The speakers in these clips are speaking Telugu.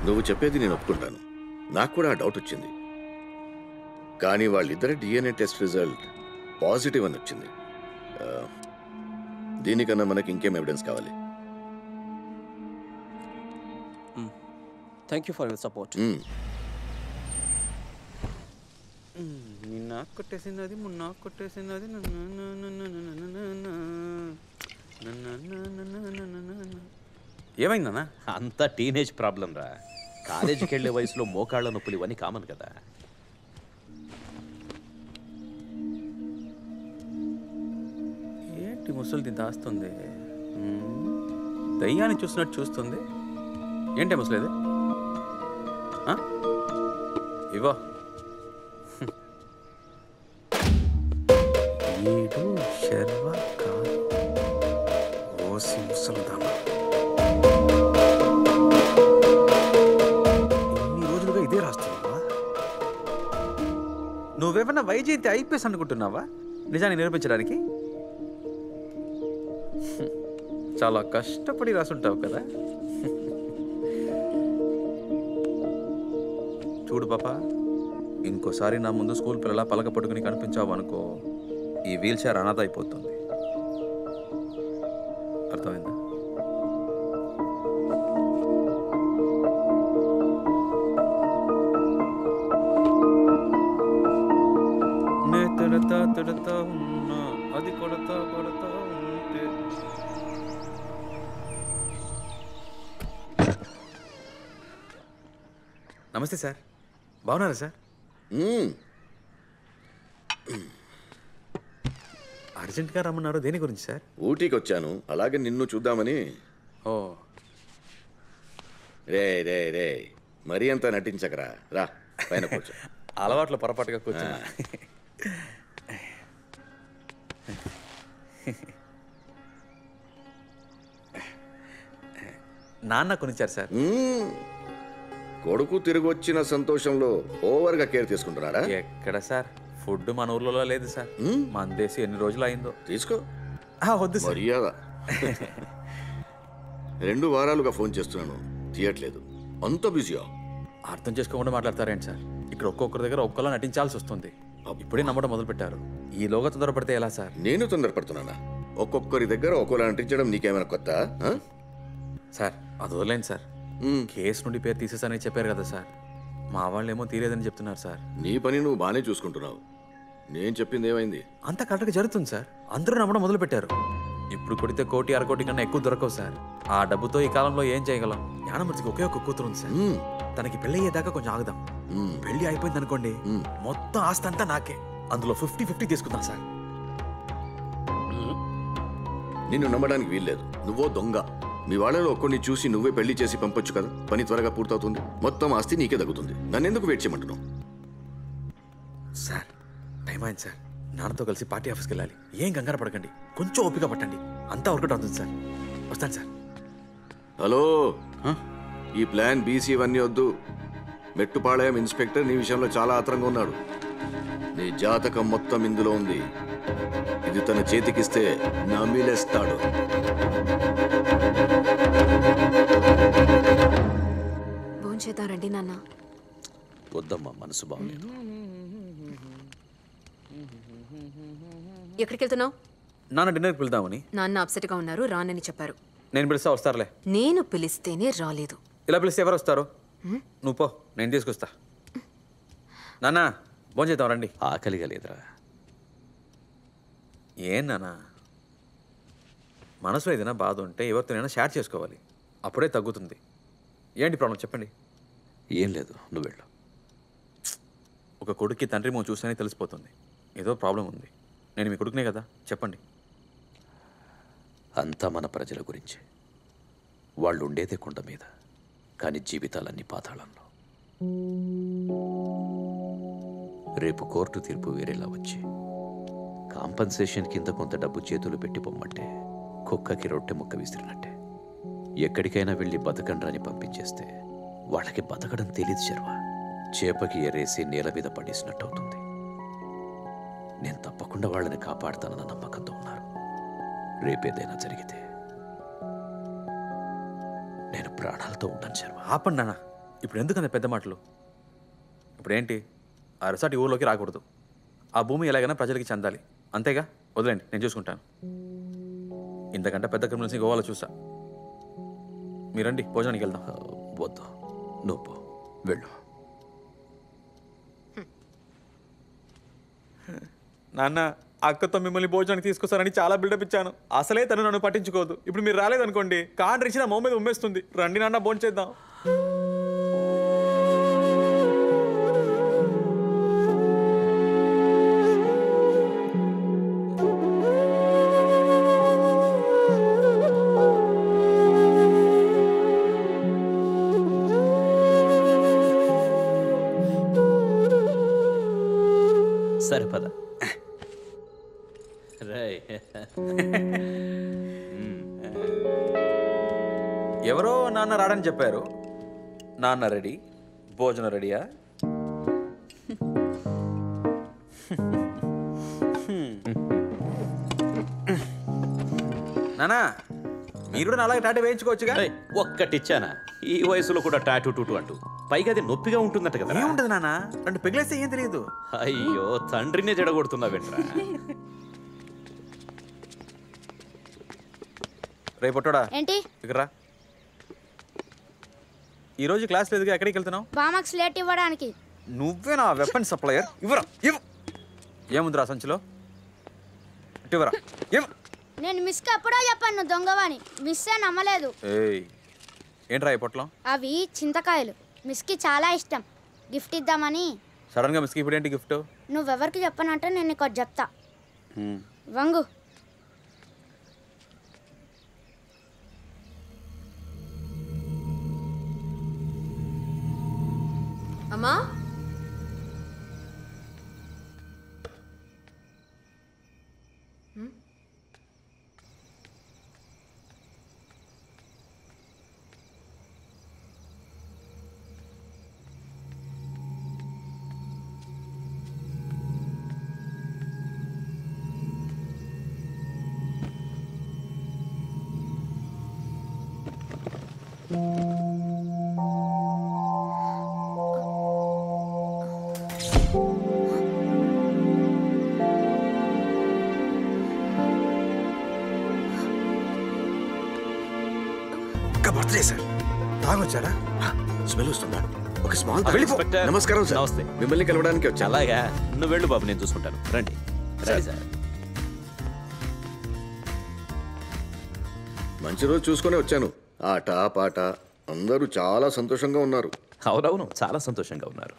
నువ్వు చెప్పేది నేను ఒప్పుకుంటాను. నాకు కూడా ఆ డౌట్ వచ్చింది. కానీ వాళ్ళిద్దరి DNA టెస్ట్ రిజల్ట్ పాజిటివ్ అని వచ్చింది. దీనికన్నా మనకి ఇంకేం ఎవిడెన్స్ కావాలి? Thank you for your support. నిన్న కొట్టేసినది మొన్న కొట్టేసినది ఏమైందన్నా? అంతా టీనేజ్ ప్రాబ్లం రా. కాలేజీకి వెళ్ళే వయసులో మోకాళ్ళ నొప్పులు ఇవన్నీ కామన్ కదా. ఏంటి ముసలిది దాస్తుంది? దయ్యాన్ని చూసినట్టు చూస్తుంది. ఏంటి ముసలిది? ఇవో ఏడు శర్వ కాదు, ఓసి ముసలిదామా. ఇన్ని రోజులుగా ఇదే రాస్తున్నావా? నువ్వేమన్నా వైజయంతి ఐపీఎస్ అనుకుంటున్నావా నిజాన్ని నిరూపించడానికి? చాలా కష్టపడి రాసుంటావు కదా. చూడు పాప, ఇంకోసారి నా ముందు స్కూల్ పిల్లల పలక పట్టుకుని కనిపించావు అనుకో, ఈ వీల్ చైర్ అనాథ అయిపోతుంది. అర్థమైందా? నే తిడతా తిడతా ఉన్నా, అది కొడతా కొడతా ఉంటే. నమస్తే సార్, బాగున్నారా సార్? అర్జెంట్గా రమ్మన్నారు, దేని గురించి సార్? ఊటీకి వచ్చాను, అలాగే నిన్ను చూద్దామని. ఓ రే రే రే, మరీ అంతా నటించకరా, రా పైన కూర్చో. అలవాట్లో పొరపాటుగా కూర్చున్నా. నాన్న కొనిచ్చారు సార్. కొడుకు తిరిగి వచ్చిన సంతోషంలో ఓవర్గా కేర్ తీసుకుంటున్నారా? ఎక్కడ సార్, ఫుడ్ మన ఊర్లో లేదు సార్. మన దేశం ఎన్ని రోజులు అయిందో. తీసుకో. వద్దు సార్. మర్యాద. 2 వారాలుగా ఫోన్ చేస్తున్నాను, తీయట్లేదు. అంత బిజీయా? అర్థం చేసుకోకుండా మాట్లాడతారేంటి సార్? ఇక్కడ ఒక్కొక్కరి దగ్గర ఒక్కోలా నటించాల్సి వస్తుంది. ఇప్పుడే నమ్మడం మొదలు పెట్టారు, ఈలోగా తొందరపడితే ఎలా సార్? నేను తొందరపడుతున్నానా? ఒక్కొక్కరి దగ్గర ఒక్కోలా నటించడం నీకేమైనా కొత్త? సార్ అది వదిలేండి సార్. కేసు నుండి పేరు తీసేసానని చెప్పారు కదా సార్, మా వాళ్ళేమో తీరేదని చెప్తున్నారు సార్. నీ పని నువ్వు బాగానే చూసుకుంటున్నావు, నేను చెప్పింది ఏమైంది? అంతా కరెక్ట్గా జరుగుతుంది సార్. అందరూ నమ్మడం మొదలు పెట్టారు. ఇప్పుడు కొడితే 1 కోటి 1/2 కోటి కన్నా ఎక్కువ దొరకవు సార్. ఆ డబ్బుతో ఈ కాలంలో ఏం చేయగలం? జ్ఞానమూర్తికి ఒకే ఒక కూతురు ఉంది సార్. తనకి పెళ్లి అయ్యేదాకా కొంచెం ఆగుదాం. పెళ్లి అయిపోయింది అనుకోండి, మొత్తం ఆస్తి అంతా నాకే. అందులో 50-50 తీసుకుందాం సార్. నిన్ను నమ్మడానికి వీల్లేదు, నువ్వో దొంగ. మీ వాళ్ళలో ఒక్కడిని చూసి నువ్వే పెళ్లి చేసి పంపొచ్చు కదా, పని త్వరగా పూర్తవుతుంది, మొత్తం ఆస్తి నీకే తగ్గుతుంది. నన్నెందుకు వెయిట్ చేయమంటున్నావు? సార్ టైం అయింది సార్, నాన్నతో కలిసి పార్టీ ఆఫీస్కి వెళ్ళాలి. ఏం కంగారు పడకండి, కొంచెం ఓపిక పట్టండి, అంతా వర్కౌట్ అవుతుంది సార్. వస్తాను సార్. హలో, ఈ ప్లాన్ బీసీ ఇవన్నీ వద్దు. మెట్టుపాళయం ఇన్స్పెక్టర్ నీ విషయంలో చాలా ఆత్రంగా ఉన్నాడు. నీ జాతకం మొత్తం ఇందులో ఉంది. ఇది తన చేతికిస్తే నమిలేస్తాడు. భోంచేద్దారండి నాన్న. వద్దమ్మా, మనసు బాగలేదు. ఎక్కడికి వెళ్తున్నావు? నాన్న డిన్నర్కి వెళ్దామని. నాన్న అప్సెట్ గా ఉన్నారు, రానని చెప్పారు. నేను పిలిస్తే వస్తారులే. నేను పిలిస్తేనే రాలేదు. ఇలా పిలిస్తే ఎవరు వస్తారు? నువ్వు పో, నేను తీసుకొస్తా. నాన్న భోంచేద్దాం రండి. ఆకలిగా లేదురా. ఏం నాన్న, మనసులో ఏదైనా బాధ ఉంటే ఎవరితోనైనా షేర్ చేసుకోవాలి, అప్పుడే తగ్గుతుంది. ఏంటి ప్రాబ్లం చెప్పండి. ఏం లేదు, నువ్వు వెళ్ళు. ఒక కొడుక్కి తండ్రి మో చూస్తేనే తెలిసిపోతుంది ఏదో ప్రాబ్లం ఉంది. నేను మీ కొడుకునే కదా, చెప్పండి. అంతా మన ప్రజల గురించి. వాళ్ళు ఉండేదే కొండ మీద, కానీ జీవితాలన్నీ పాతాళంలో. రేపు కోర్టు తీర్పు వేరేలా వచ్చి కాంపన్సేషన్ కింద కొంత డబ్బు చేతులు పెట్టి పొమ్మంటే కుక్కకి రొట్టె ముక్క విసిరినట్టే. ఎక్కడికైనా వెళ్ళి బతకండ్రని పంపించేస్తే వాళ్ళకి బతకడం తెలీదు శర్వ. చేపకి ఎరేసి నేల మీద పడేసినట్టు అవుతుంది. నేను తప్పకుండా వాళ్ళని కాపాడుతానన్న నమ్మకంతో ఉన్నారు. రేపేదైనా జరిగితే నేను ప్రాణాలతో ఉంటాను శర్వ. ఆపండి నాన్న, ఇప్పుడు ఎందుకంత పెద్ద మాటలు? ఇప్పుడు ఏంటి, ఆ రిసార్ట్ ఈ ఊర్లోకి రాకూడదు, ఆ భూమి ఎలాగైనా ప్రజలకి చెందాలి, అంతేగా? వదిలేండి, నేను చూసుకుంటాను. ఇంతకంటే పెద్ద క్రిమినల్స్ని గోవాలో చూసా. మీరండి, భోజనానికి వెళ్దాం. వద్దు, నువ్వు పో, వెళ్ళు. నాన్న, అక్కతో మిమ్మల్ని భోజనానికి తీసుకొస్తారని చాలా బిల్డప్ ఇచ్చాను. అసలే తను నన్ను పట్టించుకోదు. ఇప్పుడు మీరు రాలేదనుకోండి, కాన్ రిచి నా మొహం మీద ఉమ్మేస్తుంది. రండి నాన్న, భోజనం చేద్దాం. సరే పద. రేయ్, ఎవరో నాన్న రాడని చెప్పారు. నాన్న రెడీ, భోజనం రెడీయా? నానా, మీరు కూడా అలాగే టాటా వేయించుకోవచ్చుగా. రేయ్, ఒక్కటిచ్చానా? ఈ వయసులో కూడా టాటూ టూటు అంటూ, పైగా అది నొప్పిగా ఉంటుందట కదా. ఏముంటది నాన్న, రెండు పెగిలేస్తే ఏం తెలియదు. అయ్యో, తండ్రినే జడగొడుతున్నా వెంట్రా. రేపొట్టోడా ఏంటి? ఇక్కడ రా. ఈరోజు క్లాస్ లేదుగా, ఎక్కడికి వెళ్తున్నావు? బామాక్స్ లేట్ ఇవ్వడానికి. నువ్వే నా వెపన్ సప్లయర్. ఇవ్వరా, ఇవ్వు. ఏముందిరా సంచిలో? ఇవ్వరా, ఇవ్వు. నేను మిస్కి ఎప్పుడో చెప్పాను నువ్వు దొంగవని. మిస్సే నమ్మలేదు. ఏయ్, ఏంట్రా ఈ పొట్లం? అవి చింతకాయలు. మిస్కి చాలా ఇష్టం. గిఫ్ట్ ఇద్దామని. సడన్గా మిస్కి ఇప్పుడు ఏంటి గిఫ్ట్? నువ్వెవరికి చెప్పనంటే నేను నీకు ఒకటి చెప్తా. వంగు. అమ్మా, బర్త్డే సార్. తాగొచ్చారా? స్మెల్ వస్తుందా? ఒక స్మాల్ ఇన్స్పెక్టర్. నమస్కారం సార్. నమస్తే. మిమ్మల్ని కలవడానికి వచ్చా. అలాగా, నువ్వు వెళ్ళు బాబు, నేను చూసుకుంటాను. రండి రండి సార్. మంచి రోజు చూసుకొని వచ్చాను. ఆట పాట అందరూ చాలా సంతోషంగా ఉన్నారు. అవునవును, చాలా సంతోషంగా ఉన్నారు.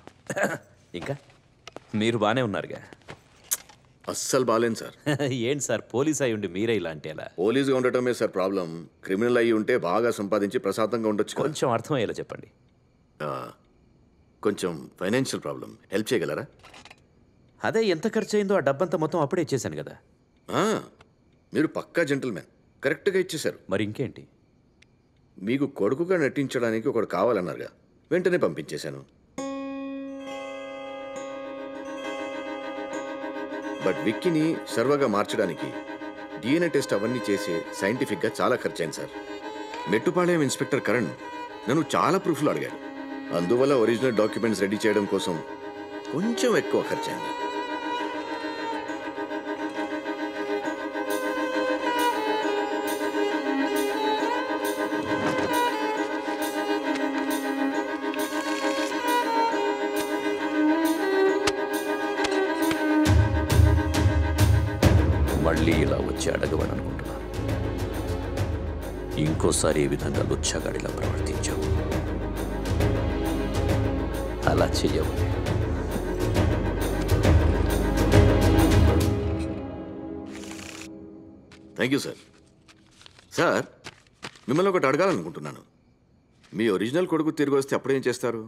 ఇంకా మీరు బాగానే ఉన్నారుగా? అస్సలు బాలేను సార్. ఏంటి సార్, పోలీస్ అయి ఉండి మీరే ఇలా అంటే ఎలా? పోలీసుగా ఉండటమే సార్ ప్రాబ్లం. క్రిమినల్ అయ్యి ఉంటే బాగా సంపాదించి ప్రశాంతంగా ఉండొచ్చు కదా. కొంచెం అర్థమయ్యేలా చెప్పండి. కొంచెం ఫైనాన్షియల్ ప్రాబ్లం. హెల్ప్ చేయగలరా? అదే, ఎంత ఖర్చు అయిందో ఆ డబ్బంతా మొత్తం అప్పుడే ఇచ్చేసాను కదా. మీరు పక్కా జెంటిల్మెన్, కరెక్ట్గా ఇచ్చేశారు. మరి ఇంకేంటి? మీకు కొడుకుగా నటించడానికి ఒకడు కావాలన్నారుగా, వెంటనే పంపించేశాను. బట్ విక్కీని సర్వగా మార్చడానికి డిఎన్ఏ టెస్ట్ అవన్నీ చేసి సైంటిఫిక్గా చాలా ఖర్చయింది సార్. మెట్టుపాళయం ఇన్స్పెక్టర్ కరణ్ నన్ను చాలా ప్రూఫ్లు అడిగాడు. అందువల్ల ఒరిజినల్ డాక్యుమెంట్స్ రెడీ చేయడం కోసం కొంచెం ఎక్కువ ఖర్చయింది. మళ్ళీ ఇలా వచ్చి అడగవని అనుకుంటున్నాను. ఇంకోసారి ఈ విధంగా లుచ్చగాడిలా ప్రవర్తించావు. అలా చెయ్యవు. Thank you sir. సార్, మిమ్మల్ని ఒకటి అడగాలనుకుంటున్నాను. మీ ఒరిజినల్ కొడుకు తిరిగి వస్తే అప్పుడేం చేస్తారు?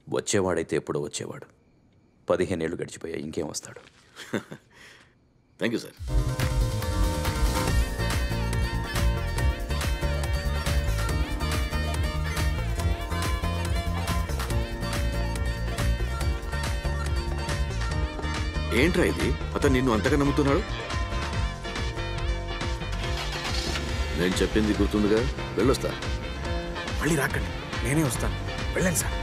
వచ్చేవాడైతే ఎప్పుడో వచ్చేవాడు. 15 ఏళ్ళు గడిచిపోయాయి, ఇంకేం వస్తాడు? Thank you sir. ఏంట్రా ఇది? అతను నిన్ను అంతగా నమ్ముతున్నాడు. నేను చెప్పింది గుర్తుందిగా? వెళ్ళొస్తా. మళ్ళీ రాకండి, నేనే వస్తాను. వెళ్ళండి సార్.